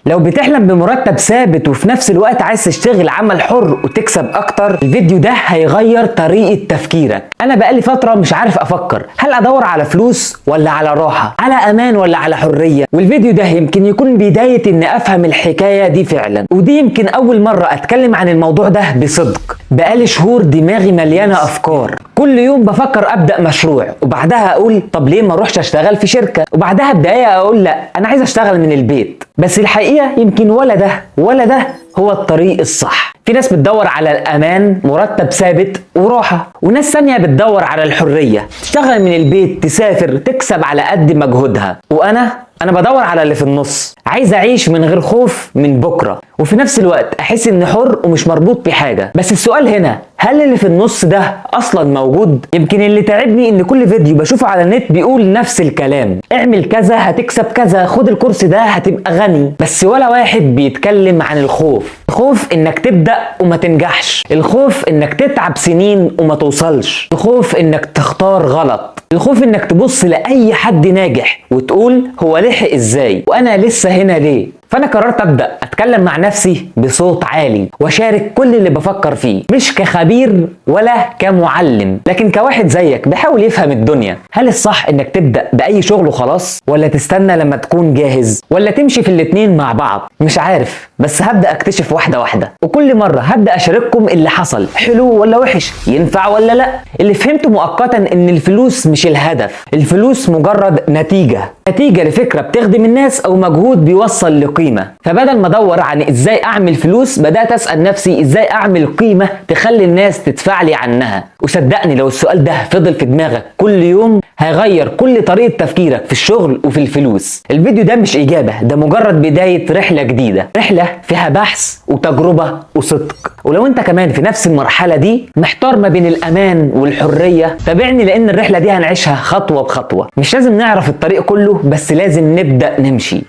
لو بتحلم بمرتب ثابت وفي نفس الوقت عايز تشتغل عمل حر وتكسب اكتر، الفيديو ده هيغير طريقة تفكيرك. انا بقالي فترة مش عارف افكر، هل ادور على فلوس ولا على راحة، على امان ولا على حرية؟ والفيديو ده يمكن يكون بداية ان افهم الحكاية دي فعلا، ودي يمكن اول مرة اتكلم عن الموضوع ده بصدق. بقالي شهور دماغي مليانة افكار، كل يوم بفكر ابدا مشروع وبعدها اقول طب ليه ما اروحش اشتغل في شركة، وبعدها بدقيقة اقول لا انا عايز اشتغل من البيت. بس الحقيقة يمكن ولا ده ولا ده هو الطريق الصح. في ناس بتدور على الامان، مرتب ثابت وراحة، وناس ثانية بتدور على الحرية، تشتغل من البيت، تسافر، تكسب على قد مجهودها. وانا بدور على اللي في النص، عايز اعيش من غير خوف من بكرة، وفي نفس الوقت احس اني حر ومش مربوط بحاجة. بس السؤال هنا، هل اللي في النص ده اصلا موجود؟ يمكن اللي تعبني ان كل فيديو بشوفه على النت بيقول نفس الكلام، اعمل كذا هتكسب كذا، خد الكورس ده هتبقى غني، بس ولا واحد بيتكلم عن الخوف. الخوف انك تبدأ وما تنجحش، الخوف انك تتعب سنين وما توصلش، الخوف انك تختار غلط، الخوف انك تبص لأي حد ناجح وتقول هو لحق ازاي وانا لسه هنا ليه. فانا قررت ابدا اتكلم مع نفسي بصوت عالي واشارك كل اللي بفكر فيه، مش كخبير ولا كمعلم، لكن كواحد زيك بيحاول يفهم الدنيا. هل الصح انك تبدا باي شغل وخلاص، ولا تستنى لما تكون جاهز، ولا تمشي في الاتنين مع بعض؟ مش عارف، بس هبدا اكتشف واحده واحده، وكل مره هبدا اشارككم اللي حصل، حلو ولا وحش، ينفع ولا لا. اللي فهمته مؤقتا ان الفلوس مش الهدف، الفلوس مجرد نتيجه لفكره بتخدم الناس او مجهود بيوصل لقيمه. فبدل ما ادور عن ازاي اعمل فلوس، بدات اسال نفسي ازاي اعمل قيمه تخلي الناس تدفع لي عنها. وصدقني لو السؤال ده فضل في دماغك كل يوم هيغير كل طريقه تفكيرك في الشغل وفي الفلوس. الفيديو ده مش اجابه، ده مجرد بدايه رحله جديده، رحله فيها بحث وتجربه وصدق. ولو انت كمان في نفس المرحله دي، محتار ما بين الامان والحريه، تابعني لان الرحله دي هنعيشها خطوه بخطوه. مش لازم نعرف الطريق كله، بس لازم نبدا نمشي.